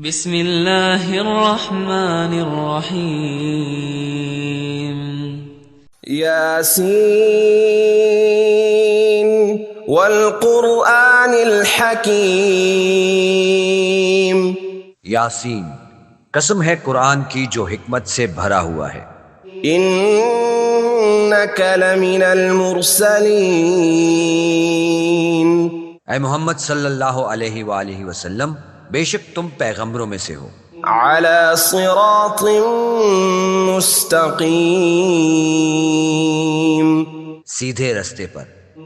بسم اللہ الرحمن الرحیم یاسین والقرآن الحکیم۔ یاسین، قسم ہے قرآن کی جو حکمت سے بھرا ہوا ہے۔ انک لمن المرسلین۔ اے محمد صلی اللہ علیہ وآلہ وسلم، بے شک تم پیغمبروں میں سے ہو، علی صراط مستقیم، سیدھے رستے پر۔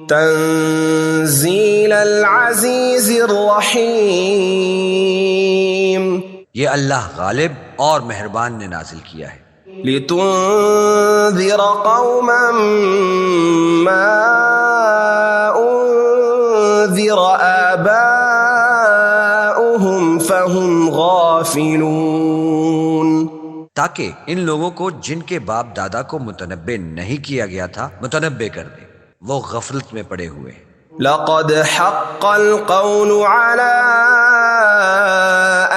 تنزیل العزیز الرحیم، یہ اللہ غالب اور مہربان نے نازل کیا ہے۔ لتنذر قوما ما انذر آباؤهم فهم غافلون، تاکہ ان لوگوں کو جن کے باپ دادا کو متنبع نہیں کیا گیا تھا متنبع کر دے، وہ غفلت میں پڑے ہوئے ہیں۔ لقد حق القول على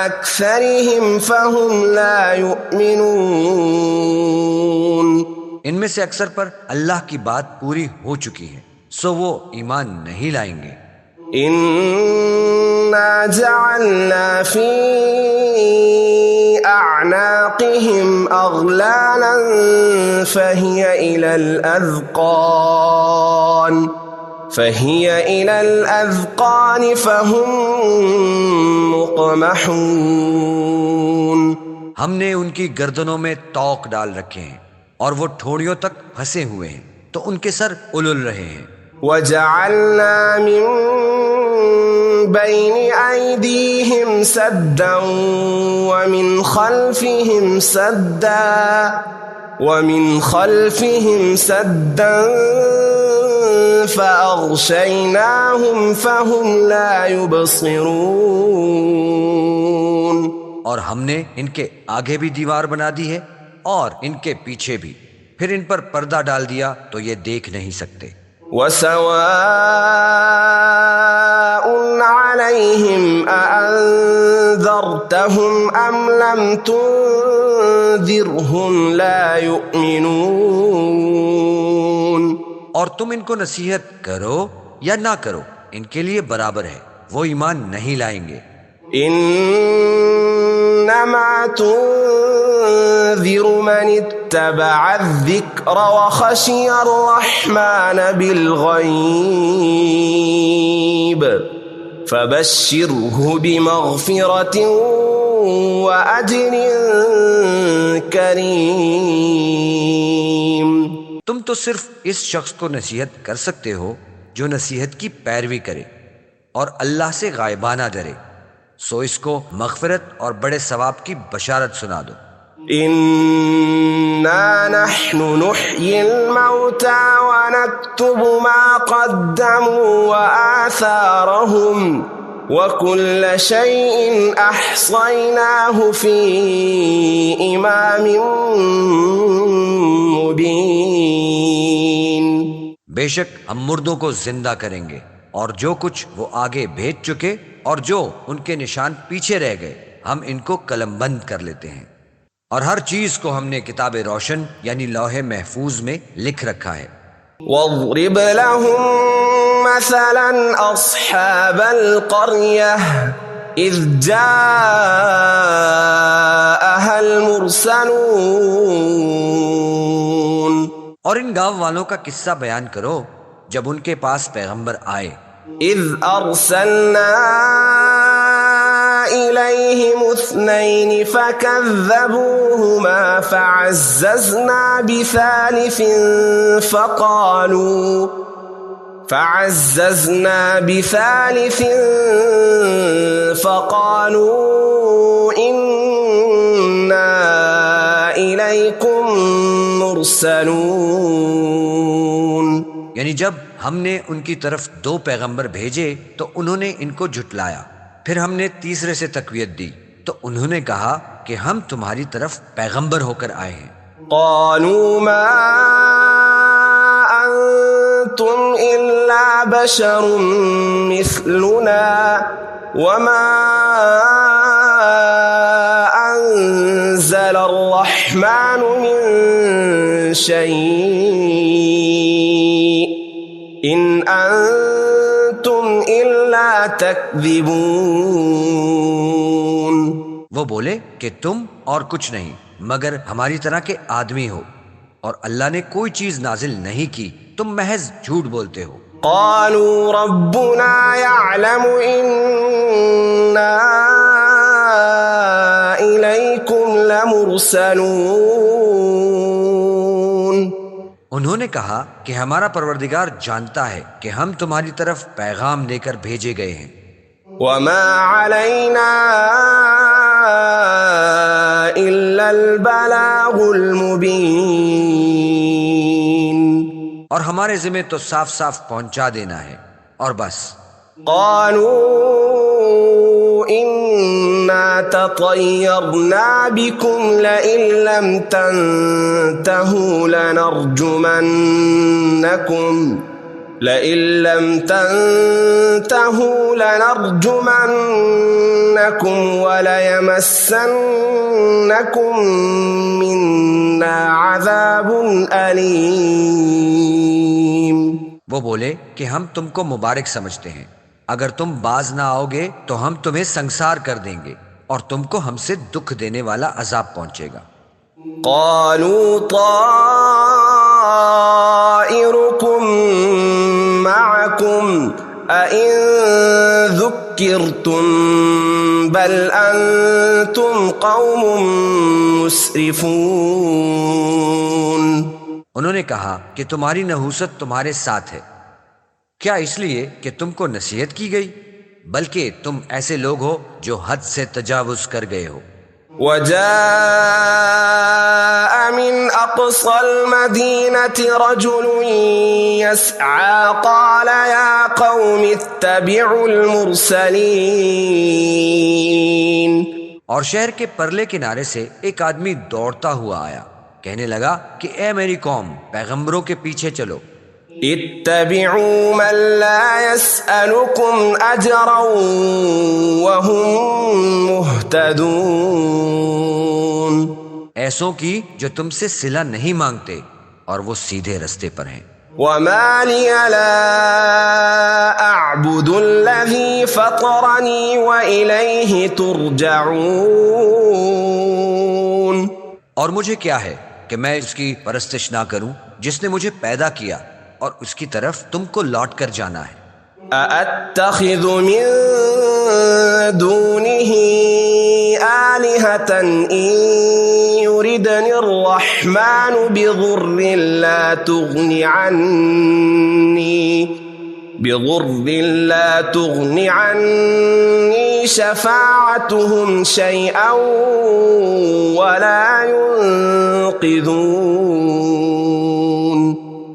اکثرهم فهم لا يؤمنون، ان میں سے اکثر پر اللہ کی بات پوری ہو چکی ہے، سو وہ ایمان نہیں لائیں گے۔ انا جعلنا في اعناقهم اغلالا فهي الى الاذقان فهم مقمحون، ہم نے ان کی گردنوں میں طوق ڈال رکھے ہیں اور وہ ٹھوڑیوں تک پھنسے ہوئے ہیں، تو ان کے سر الل رہے ہیں۔ وجعلنا من بين أيديهم سدا ومن خلفهم سدا فأغشيناهم فهم لا يبصرون، اور ہم نے ان کے آگے بھی دیوار بنا دی ہے اور ان کے پیچھے بھی، پھر ان پر پردہ ڈال دیا تو یہ دیکھ نہیں سکتے۔ وسواء عليهم أأنذرتهم أم لم تنذرهم لا يؤمنون، اور تم ان کو نصیحت کرو یا نہ کرو، ان کے لیے برابر ہے، وہ ایمان نہیں لائیں گے۔ انما تنذر من اتبع الذکر وخشی الرحمن بالغیب فبشرہ بمغفرۃ واجر کریم۔ تم تو صرف اس شخص کو نصیحت کر سکتے ہو جو نصیحت کی پیروی کرے اور اللہ سے غائبانہ ڈرے، سو اس کو مغفرت اور بڑے ثواب کی بشارت سنا دو۔ انا نحن نحيي الموتى ونكتب ما قدموا وآثارهم وكل شيء احصيناه في امام مبين۔ بے شک ہم مردوں کو زندہ کریں گے، اور جو کچھ وہ آگے بھیج چکے اور جو ان کے نشان پیچھے رہ گئے ہم ان کو قلم بند کر لیتے ہیں، اور ہر چیز کو ہم نے کتاب روشن یعنی لوح محفوظ میں لکھ رکھا ہے۔ واضرب لهم مثلا اصحاب القرية اذ جاءها المرسلون، اور ان گاؤں والوں کا قصہ بیان کرو جب ان کے پاس پیغمبر آئے۔ اذ ارسلنا إليهم 2 فكذبوهما فعززنا بثالث فقالوا إنا إليكم مرسلون، یعنی جب ہم نے ان کی طرف 2 پیغمبر بھیجے تو انہوں نے ان کو جھٹلایا، پھر ہم نے تیسرے سے تقویت دی تو انہوں نے کہا کہ ہم تمہاری طرف پیغمبر ہو کر آئے ہیں۔ قالوا ما انتم الا بشر مثلنا وما الرحمن من شيء إن أنتم إلا تكذبون. وہ بولے کہ تم اور کچھ نہیں مگر ہماری طرح کے آدمی ہو، اور اللہ نے کوئی چیز نازل نہیں کی، تم محض جھوٹ بولتے ہو. قالوا ربنا يعلم إنا إليكم لمرسلون. انہوں نے کہا کہ ہمارا پروردگار جانتا ہے کہ ہم تمہاری طرف پیغام لے کر بھیجے گئے ہیں. وما علينا إلا البلاغ المبين. اور ہمارے ذمہ تو صاف صاف پہنچا دینا ہے اور بس. قالوا إنا تطيرنا بكم لئن لم تنتهوا لنرجمنكم وليمسنكم منا عذاب أليم. وہ بولے کہ ہم تم کو مبارک سمجھتے ہیں، اگر تم باز نہ آؤ گے تو ہم تمہیں سنسار کر دیں گے اور تم کو ہم سے دکھ دینے والا عذاب پہنچے گا. قالوا طائركم معكم أئن ذكرتم بل أنتم قوم مسرفون. انہوں نے کہا کہ تمہاری نحوست تمہارے ساتھ ہے، کیا اس لیے کہ تم کو نصیحت کی گئی؟ بلکہ تم ایسے لوگ ہو جو حد سے تجاوز کر گئے ہو. وجاء من أقصى المدينة رجل يسعى قال يا قوم اتبعوا المرسلين. اور شہر کے پرلے کنارے سے ایک آدمی دوڑتا ہوا آیا، کہنے لگا کہ اے میری قوم، پیغمبروں کے پیچھے چلو. اتبعوا من لا يسألكم أجرا وهم مهتدون. ایسوں کی جو تم سے صلہ نہیں مانگتے اور وہ سیدھے رستے پر ہیں. وما لي لا أعبد الذي فطرني وإليه ترجعون. اور مجھے کیا ہے کہ میں اس کی پرستش نہ کروں جس نے مجھے پیدا کیا اور اس کی طرف تم کو لوٹ کر جانا ہے. أأتخذ من دونه آلهة إن يردني الرحمن بضر لا تغن عني شفاعتهم شيئا ولا ينقذون.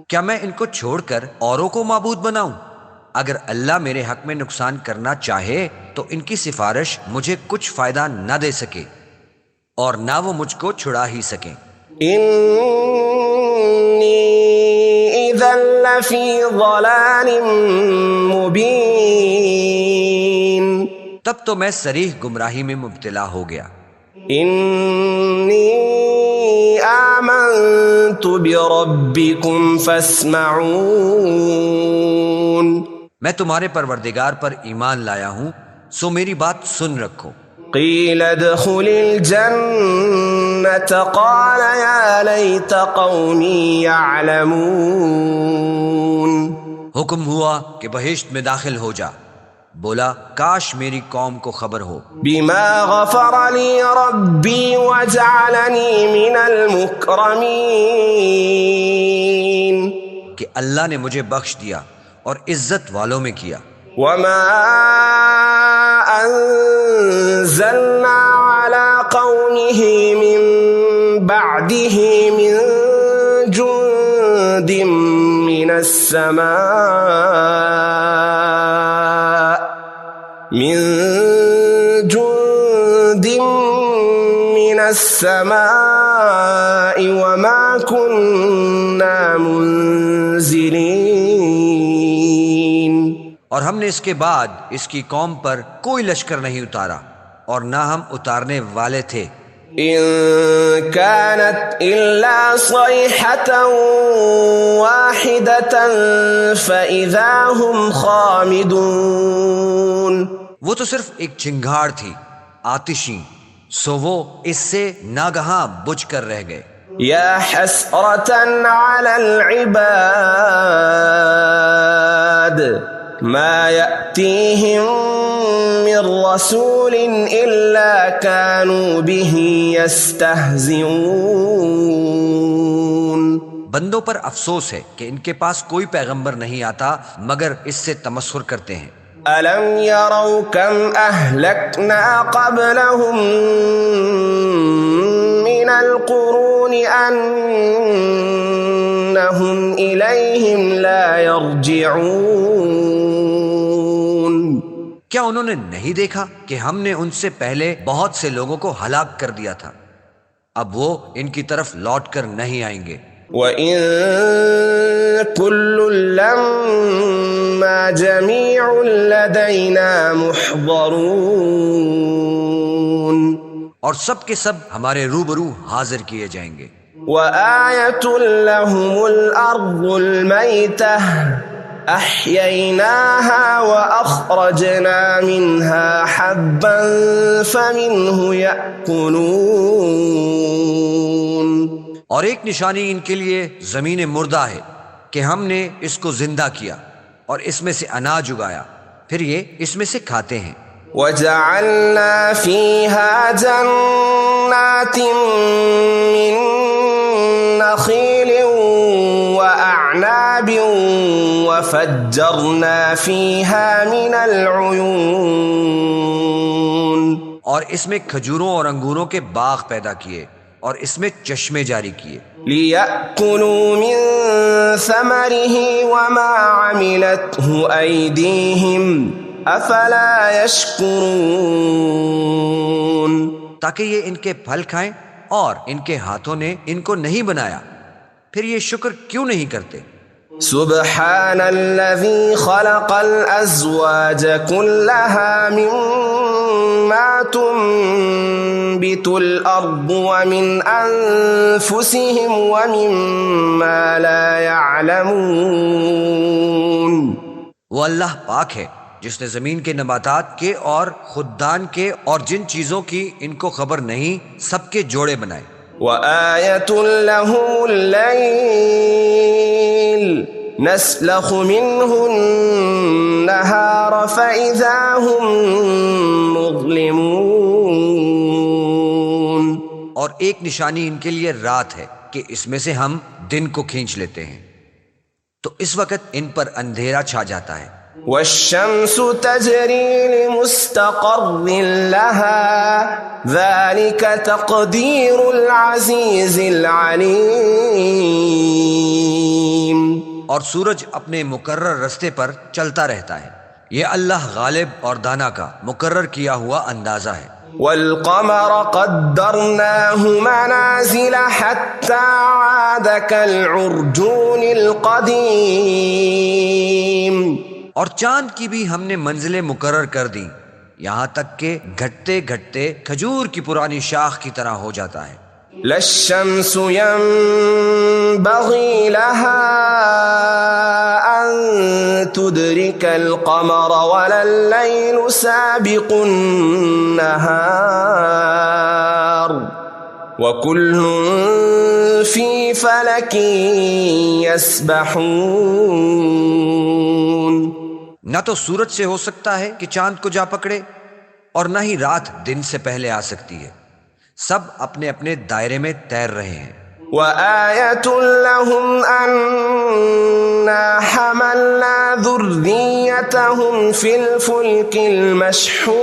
کیا میں ان کو چھوڑ کر اوروں کو معبود بناؤں؟ اگر اللہ میرے حق میں نقصان کرنا چاہے تو ان کی سفارش مجھے کچھ فائدہ نہ دے سکے اور نہ وہ مجھ کو چھڑا ہی سکیں. إني إذا لفي ضلال مبين. تب تو میں صریح گمراہی میں مبتلا ہو گیا. إني آمنت بربكم فاسمعون. میں تمہارے پروردگار پر ایمان لایا ہوں، سو میری بات سن رکھو. قيل ادخل الجنة قال يا ليت قومي يعلمون. حکم ہوا کہ بہشت میں داخل ہو جا، بولا کاش میری قوم کو خبر ہو. بما غفر لي ربي وجعلني من المكرمين. کہ اللہ نے مجھے بخش دیا اور عزت والوں میں کیا. وما أنزلنا على قومه من بعده من جند من السماء وما كنا منزلين. اور ہم نے اس کے بعد اس کی قوم پر کوئی لشکر نہیں اتارا اور نہ ہم اتارنے والے تھے. إن كانت إلا صيحة واحدة فإذا هم خامدون. وہ تو صرف ایک چنگھاڑ تھی آتشی، سو وہ اس سے ناگہاں بجھ کر رہ گئے. يا حسرة على العباد ما يأتيهم من رسول إلا كانوا به يستهزئون. بندوں پر افسوس ہے کہ ان کے پاس کوئی پیغمبر نہیں آتا مگر اس سے تمسخر کرتے ہیں. ألم يروا كم أهلكنا قبلهم من القرون أنهم إليهم لا يرجعون. کیا انہوں نے نہیں دیکھا کہ ہم نے ان سے پہلے بہت سے لوگوں کو ہلاک کر دیا تھا، اب وہ ان کی طرف لوٹ کر نہیں آئیں گے. وَإِن كُلٌّ لَّمَّا جَمِيعٌ لَّدَيْنَا مُحْضَرُونَ. اور سب کے سب ہمارے روبرو حاضر کیے جائیں گے. وَآيَةٌ لَّهُمُ الْأَرْضُ الْمَيْتَةُ أَحْيَيْنَاهَا وَأَخْرَجْنَا مِنْهَا حَبًّا فَمِنْهُ يَأْكُلُونَ. اور ایک نشانی ان کے لیے زمین مردہ ہے کہ ہم نے اس کو زندہ کیا اور اس میں سے اناج اگایا، پھر یہ اس میں سے کھاتے ہیں. وَجَعَلْنَا فِيهَا جَنَّاتٍ مِّن نَخِيلٍ وَأَعْنَابٍ وَفَجَّرْنَا فِيهَا مِنَ الْعُيُونِ. اور اس میں کھجوروں اور انگوروں کے باغ پیدا کیے اور اس میں چشمے جاری کیے. لِيَأْكُلُوا مِن ثَمَرِهِ وَمَا عَمِلَتْهُ أَيْدِيهِمْ أَفَلَا يَشْكُرُونَ. تاکہ یہ ان کے پھل کھائیں اور ان کے ہاتھوں نے ان کو نہیں بنایا، پھر یہ شکر کیوں نہیں کرتے؟ سبحان الذي خلق الأزواج كلها مما تنبت الأرض ومن أنفسهم ومما لا يعلمون. وہ اللہ پاک ہے جس نے زمین کے نباتات کے اور خوددان کے اور جن چیزوں کی ان کو خبر نہیں سب کے جوڑے بنائے. وَآيَةٌ لَهُمُ اللَّيْلُ نَسْلَخُ مِنْهُ النَّهَارَ فَإِذَا هُمْ مُظْلِمُونَ. اور ایک نشانی ان کے لیے رات ہے کہ اس میں سے ہم دن کو کھینچ لیتے ہیں تو اس وقت ان پر اندھیرا چھا جاتا ہے. وَالشَّمْسُ تَجْرِي لِمُسْتَقَرٍّ لَهَا ذَلِكَ تَقْدِيرُ الْعَزِيزِ الْعَلِيمِ. اور سورج اپنے مقرر رستے پر چلتا رہتا ہے، یہ اللہ غالب اور دانا کا مقرر کیا ہوا اندازہ ہے. وَالْقَمَرَ قَدَّرْنَاهُ مَنَازِلَ حَتَّى عَادَ كَالْعُرْجُونِ الْقَدِيمِ. اور چاند کی بھی ہم نے منزلیں مقرر کر دیں یہاں تک کہ گھٹتے گھٹتے کھجور کی پرانی شاخ کی طرح ہو جاتا ہے. لا الشمس ينبغي لها أن تدرك القمر ولا الليل سابق النهار وكل في فلك يسبحون. نہ تو سورج سے ہو سکتا ہے کہ چاند کو جا پکڑے اور نہ ہی رات دن سے پہلے آ سکتی ہے، سب اپنے اپنے دائرے میں تیر رہے ہیں. وَآيَةٌ لَّهُمْ أَنَّا حَمَلْنَا ذُرِّيَّتَهُمْ فِي الْفُلْكِ الْمَشْحُونِ.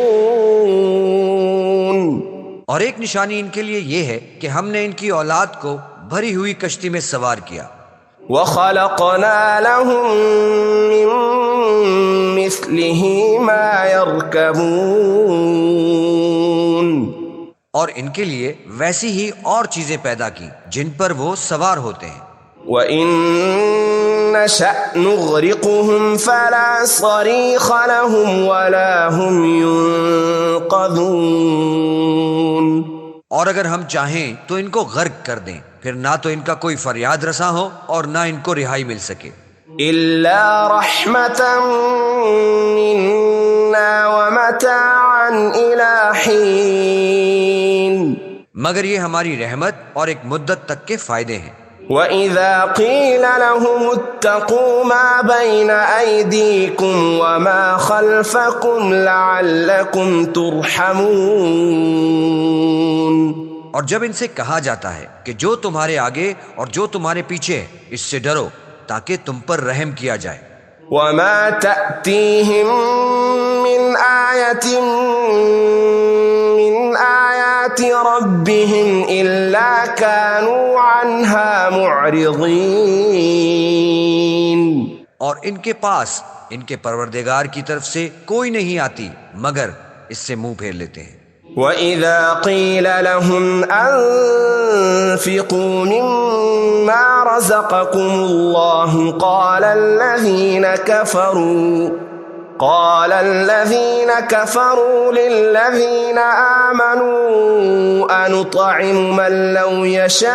اور ایک نشانی ان کے لیے یہ ہے کہ ہم نے ان کی اولاد کو بھری ہوئی کشتی میں سوار کیا. وَخَلَقْنَا لَهُم مِّن مِّثْلِهِ مَا يَرْكَبُونَ. اور ان کے لیے ویسی ہی اور چیزیں پیدا کی جن پر وہ سوار ہوتے ہیں. وَإِن نَّشَأْ نُغْرِقْهُمْ فَلَا صَرِيخَ لَهُمْ وَلَا هُمْ يُنقَذُونَ. اور اگر ہم چاہیں تو ان کو غرق کر دیں، پھر نہ تو ان کا کوئی فریاد رساں ہو اور نہ ان کو رہائی مل سکے۔ إلا رحمة منا ومتاعا إلى حين مگر یہ ہماری رحمت اور ایک مدت تک کے فائدے ہیں۔ وَإِذَا قِيلَ لَهُمُ اتَّقُوا مَا بَيْنَ أَيْدِيكُمْ وَمَا خَلْفَكُمْ لَعَلَّكُمْ تُرْحَمُونَ، اور جب ان سے کہا جاتا ہے کہ جو تمہارے آگے اور جو تمہارے پیچھے ہے اس سے ڈرو تاکہ تم پر رحم کیا جائے۔ وَمَا تَأْتِيهِم مِّنْ آيَةٍ مِّنْ آيَاتِ رَبِّهِمْ إِلَّا كَانُوا عَنْهَا مُعْرِضِينَ، اور ان کے پاس ان کے پروردگار کی طرف سے کوئی نہیں آتی مگر اس سے منہ پھیر لیتے ہیں۔ وَإِذَا قِيلَ لَهُمْ أَنفِقُوا مِمَّا رَزَقَكُمُ اللَّهُ قَالَ الَّذِينَ كَفَرُوا لِلَّذِينَ آمَنُوا أَنُطْعِمُ مَن لَّوْ يَشَاءُ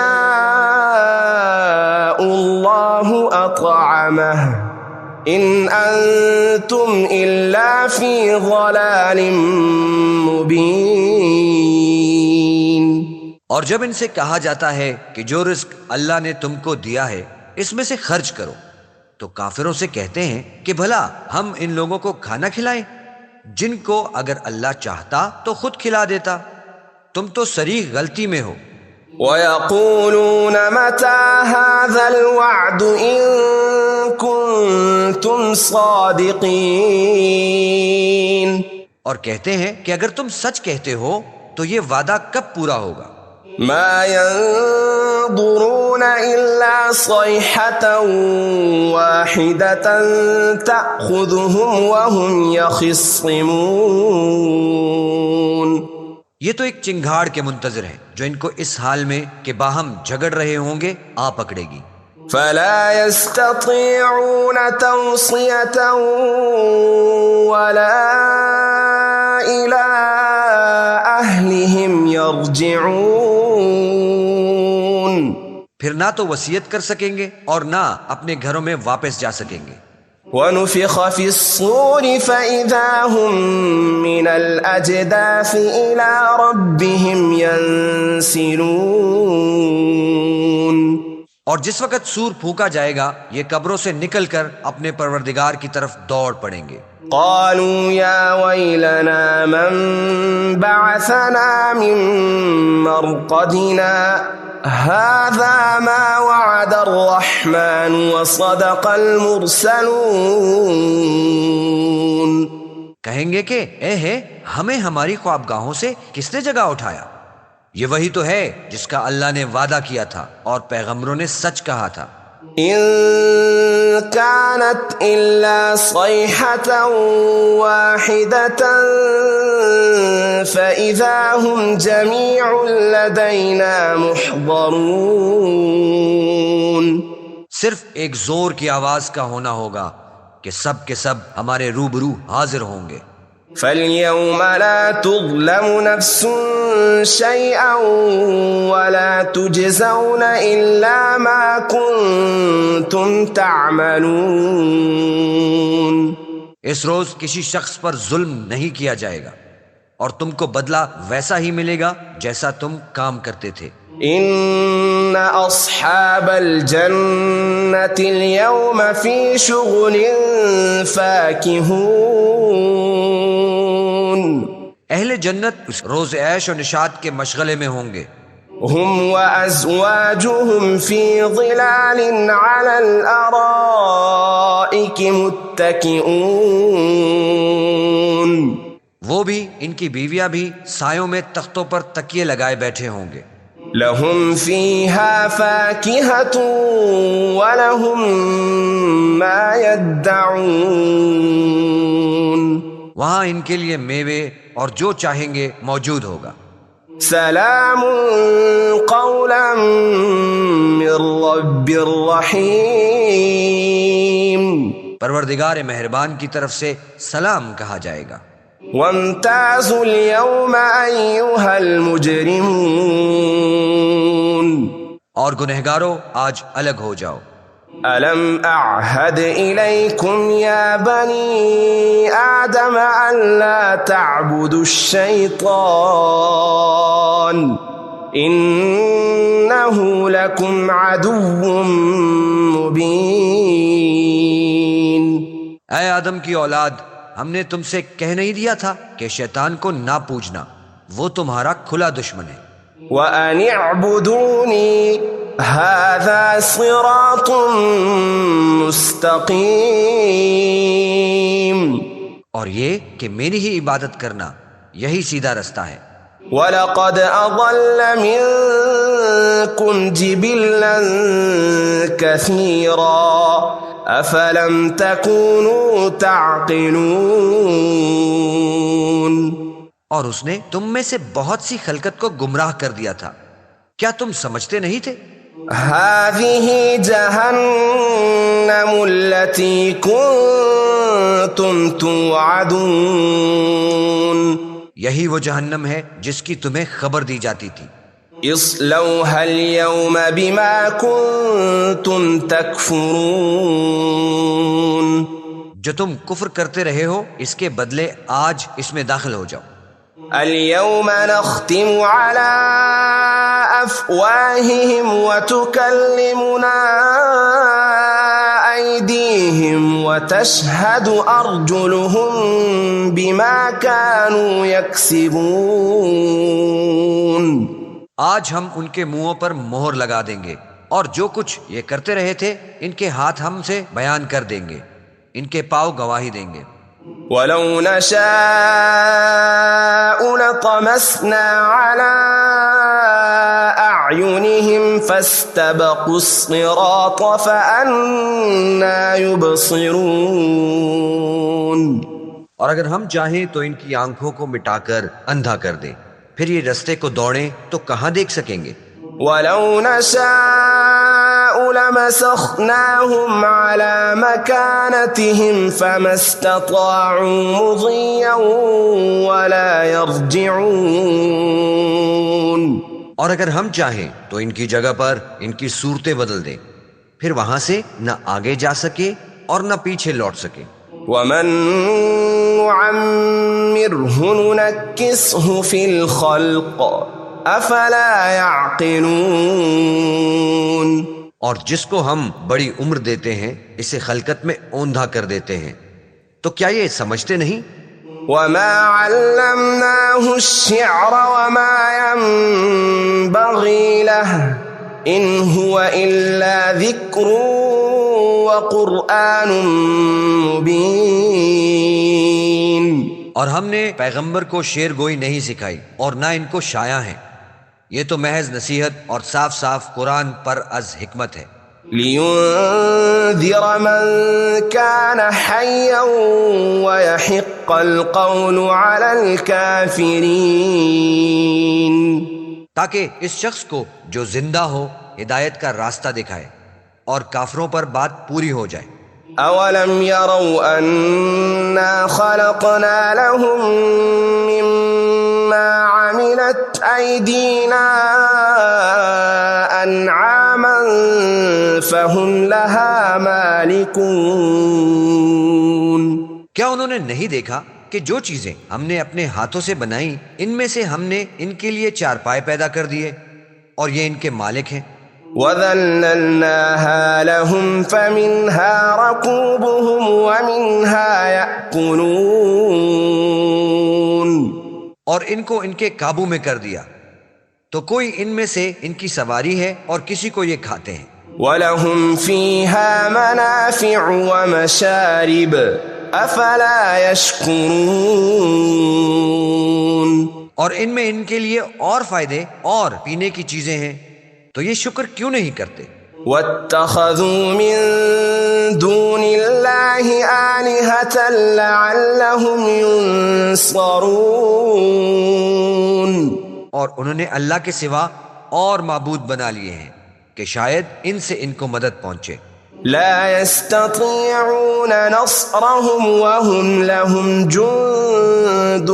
اللَّهُ أَطْعَمَهُ إِنْ أَنتُمْ إِلَّا فِي ضَلَالٍ مُبِينٍ۔ اور جب ان سے کہا جاتا ہے کہ جو رزق اللہ نے تم کو دیا ہے اس میں سے خرچ کرو، تو کافروں سے کہتے ہیں کہ بھلا ہم ان لوگوں کو کھانا کھلائیں جن کو اگر اللہ چاہتا تو خود کھلا دیتا، تم تو صریح غلطی میں ہو۔ وَيَقُولُونَ مَتَى هَذَا الْوَعْدُ إِن كُنتُمْ صَادِقِينَ، اور کہتے ہیں کہ اگر تم سچ کہتے ہو تو یہ وعدہ کب پورا ہوگا؟ مَا يَنظُرُونَ إِلَّا صَيْحَةً وَاحِدَةً تَأْخُذُهُمْ وَهُمْ يَخِصِّمُونَ، یہ تو ایک چنگھاڑ کے منتظر ہیں جو ان کو اس حال میں کہ باہم جھگڑ رہے ہوں گے آ پکڑے گی۔ فَلَا يَسْتَطِيعُونَ تَوْصِيَةً وَلَا إِلَىٰ أَهْلِهِمْ يَرْجِعُونَ، پھر نہ تو وصیت کر سکیں گے اور نہ اپنے گھروں میں واپس جا سکیں گے۔ وَنُفِخَ فِي الصُّورِ فَإِذَا هُم مِّنَ الْأَجْدَاثِ إِلَىٰ رَبِّهِمْ يَنسِلُونَ، اور جس وقت سور پھونکا جائے گا یہ قبروں سے نکل کر اپنے پروردگار کی طرف دوڑ پڑیں گے۔ قالوا يا ويلنا من بعثنا من مرقدنا هذا ما وعد الرحمن وصدق المرسلون، کہیں گے کہ اے ہے ہمیں ہماری خوابگاہوں سے کس نے جگہ اٹھایا، یہ وہی تو ہے جس کا اللہ نے وعدہ کیا تھا اور پیغمبروں نے سچ کہا تھا۔ إن كانت إلا صيحة واحدة فإذا هم جميع لدينا محضرون، صرف ایک زور کی آواز کا ہونا ہوگا کہ سب کے سب ہمارے روبرو حاضر ہوں گے۔ فَالْيَوْمَ لَا تُظْلَمُ نَفْسٌ شَيْئًا وَلَا تُجْزَوْنَ إِلَّا مَا كُنتُمْ تَعْمَلُونَ، اس روز کسی شخص پر ظلم نہیں کیا جائے گا اور تم کو بدلہ ویسا ہی ملے گا جیسا تم کام کرتے تھے۔ إِنَّ أَصْحَابَ الْجَنَّةِ الْيَوْمَ فِي شُغُلٍ فَاكِهُونَ، اہل جنت اس روز عیش و نشاط کے مشغلے میں ہوں گے۔ هُمْ وَأَزْوَاجُهُمْ فِي ظِلَالٍ عَلَى الْأَرَائِكِ مُتَّكِئُونَ، وہ بھی ان کی بیویاں بھی سایوں میں تختوں پر تکیے لگائے بیٹھے ہوں گے۔ لَهُمْ فِيهَا فَاكِهَةٌ وَلَهُمْ مَا يَدَّعُونَ، وہاں ان کے لیے میوے اور جو چاہیں گے موجود ہوگا۔ سلام قولا من رب الرحیم، پروردگار مہربان کی طرف سے سلام کہا جائے گا۔ وامتازوا اليوم أيها المجرمون اور گنہگارو آج الگ ہو جاؤ. ألم أعهد إليكم يا بني آدم ألا تعبدوا الشيطان إنه لكم عدو مبين. اے آدم کی اولاد، ہم نے تم سے کہہ نہیں دیا تھا کہ شیطان کو نہ پوجنا، وہ تمہارا کھلا دشمن ہے. وَأَنِ اعْبُدُونِي هَذَا صِرَاطٌ مُسْتَقِيمٌ. اور یہ کہ میری ہی عبادت کرنا یہی سیدھا رستہ ہے. وَلَقَدْ أَضَلَّ مِنكُمْ جِبِلًّا كَثِيرًا أَفَلَمْ تَكُونُوا تَعْقِلُونَ. اور اس نے تم میں سے بہت سی خلقت کو گمراہ کر دیا تھا، کیا تم سمجھتے نہیں تھے؟ هذه جهنم التي كنتم توعدون. یہی وہ جہنم ہے جس کی تمہیں خبر دی جاتی تھی. اصلوها اليوم بما كنتم تكفرون. جو تم کفر کرتے رہے ہو اس کے بدلے آج اس میں داخل ہو جاؤ. اليوم نختم على أفواههم وتكلمنا أيديهم وتشهد أرجلهم بما كانوا يكسبون. آج ہم ان کے منہوں پر مہر لگا دیں گے اور جو کچھ یہ کرتے رہے تھے ان کے ہاتھ ہم سے بیان کر دیں گے، ان کے پاؤں گواہی دیں گے. وَلَوْ نَشَاءُ لَطَمَسْنَا عَلَىٰ أَعْيُنِهِمْ فَاسْتَبَقُوا الصِّرَاطَ فَأَنَّىٰ يُبْصِرُونَ. اور اگر ہم چاہیں تو ان کی آنکھوں کو مٹا کر اندھا کر دیں، پھر یہ رستے کو دوڑیں تو کہاں دیکھ سکیں گے. وَلَوْ نَشَاءُ لَمَسَخْنَاهُمْ عَلَىٰ مَكَانَتِهِمْ فَمَا اسْتَطَاعُوا مُضِيًّا وَلَا يَرْجِعُونَ. اور اگر ہم چاہیں تو ان کی جگہ پر ان کی صورتیں بدل دیں، پھر وہاں سے نہ آگے جا سکے اور نہ پیچھے لوٹ سکے. وَمَن نُّعَمِّرْهُ نُنَكِّسْهُ فِي الْخَلْقِ افلا يعقلون. اور جس کو ہم بڑی عمر دیتے ہیں اسے خلقت میں اوندھا کر دیتے ہیں، تو کیا یہ سمجھتے نہیں؟ وما علمناه الشعر وما ينبغي له ان هو الا ذكر وقرآن مبين. اور ہم نے پیغمبر کو شعر گوئی نہیں سکھائی اور نہ ان کو شایع ہیں، یہ تو محض نصیحت اور صاف صاف قرآن پر از حکمت ہے. لِيُنذِرَ مَن كَانَ حَيًّا وَيَحِقَّ الْقَوْلُ عَلَى الْكَافِرِينَ. تاکہ اس شخص کو جو زندہ ہو ہدایت کا راستہ دکھائے اور کافروں پر بات پوری ہو جائے. أَوَلَمْ يَرَوْا أَنَّا خَلَقْنَا لَهُم مِّمَّا عَمِلَتْ أَيْدِينَا أَنْعَامًا فَهُمْ لَهَا مَالِكُونَ. کیا انہوں نے نہیں دیکھا کہ جو چیزیں ہم نے اپنے ہاتھوں سے بنائیں ان میں سے ہم نے ان کے لیے چارپائے پیدا کر دیے اور یہ ان کے مالک ہیں. وَذَلَّلْنَاهَا لَهُمْ فَمِنْهَا رَكُوبُهُمْ وَمِنْهَا يَأْكُلُونَ. اور ان کو ان کے قابو میں کر دیا، تو کوئی ان میں سے ان کی سواری ہے اور کسی کو یہ کھاتے ہیں. وَلَهُمْ فِيهَا مَنَافِعُ وَمَشَارِبُ أَفَلَا يَشْكُرُونَ. اور ان میں ان کے لیے اور فائدے اور پینے کی چیزیں ہیں، تو یہ شکر کیوں نہیں کرتے؟ وَاتَّخَذُوا مِن دُونِ اللَّهِ آلِهَةً لَعَلَّهُمْ يُنصَرُونَ. اور انہوں نے اللہ کے سوا اور معبود بنا لیے ہیں کہ شاید ان سے ان کو مدد پہنچے. لا يستطيعون نصرهم وهم لهم جند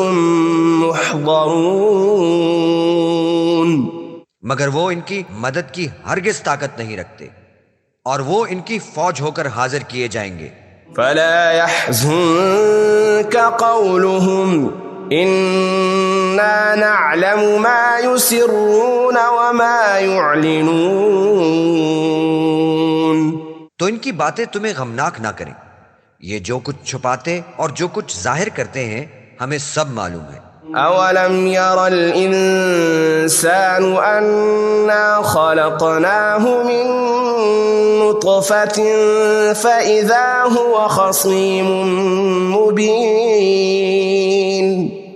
محضرون. مگر وہ ان کی مدد کی ہرگز طاقت نہیں رکھتے اور وہ ان کی فوج ہو کر حاضر کیے جائیں گے. فلا يحزنك قولهم إنا نعلم ما يسرون وما يعلنون. تو ان کی باتیں تمہیں غمناک نہ کریں. یہ جو کچھ چھپاتے اور جو کچھ ظاہر کرتے ہیں ہمیں سب معلوم ہے. أولم ير الإنسان أنا خلقناه من نطفة فإذا هو خصيم مبين.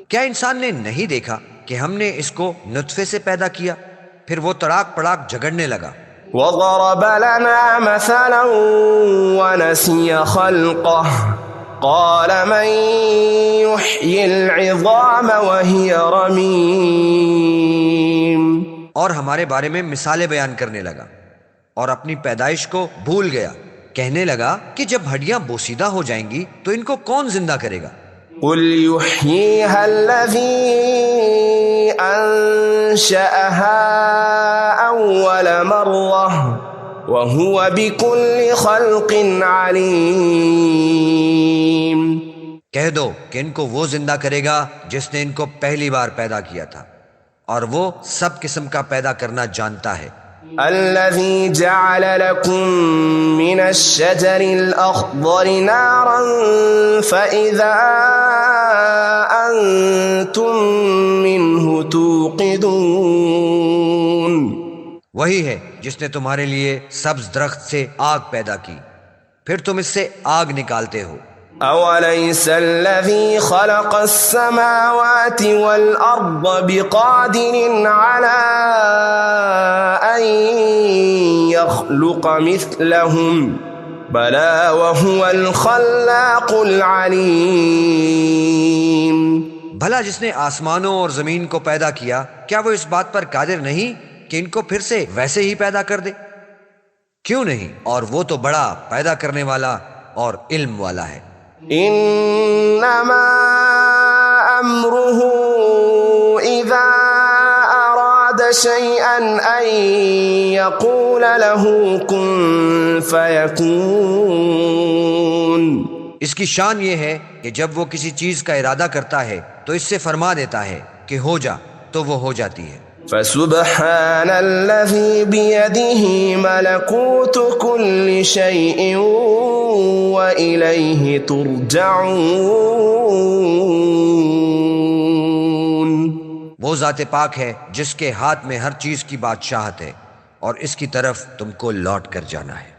کیا انسان نے نہیں دیکھا کہ ہم نے اس کو نطفے سے پیدا کیا پھر وہ تڑاک پڑاک جھگڑنے لگا. وضرب لنا مثلا ونسي خلقه قال من يحيي العظام وهي رميم. اور ہمارے بارے میں مثالیں بیان کرنے لگا اور اپنی پیدائش کو بھول گیا. کہنے لگا کہ جب ہڈیاں بوسیدہ ہو جائیں گی تو ان کو کون زندہ کرے گا؟ قل يحييها الذي أنشأها أول مرة وهو بكل خلق عليم. کہہ دو کہ ان کو وہ زندہ کرے گا جس نے ان کو پہلی بار پیدا کیا تھا اور وہ سب قسم کا پیدا کرنا جانتا ہے. الذي جعل لكم من الشجر الأخضر نارا فإذا أنتم منه توقدون. وہی ہے جس نے تمہارے لیے سبز درخت سے آگ پیدا کی پھر تم اس سے آگ نکالتے ہو. أوليس الذي خلق السماوات والأرض بقادر على أن يخلق مثلهم بلى وهو الخلاق العليم. بھلا جس نے آسمانوں اور زمین کو پیدا کیا کیا وہ اس بات پر قادر نہیں کہ ان کو پھر سے ویسے ہی پیدا کر دے؟ کیوں نہیں، اور وہ تو بڑا پیدا کرنے والا اور علم والا ہے. انما امره اذا اراد شيئا ان يقول له كن فيكون. اس کی شان یہ ہے کہ جب وہ کسی چیز کا ارادہ کرتا ہے تو اس سے فرما دیتا ہے کہ ہو جا تو وہ ہو جاتی ہے. فسبحان الذي بيده ملكوت كل شيء وإليه ترجعون. وہ ذات پاک ہے جس کے ہاتھ میں ہر چیز کی بادشاہت ہے اور اس کی طرف تم کو لوٹ کر جانا ہے.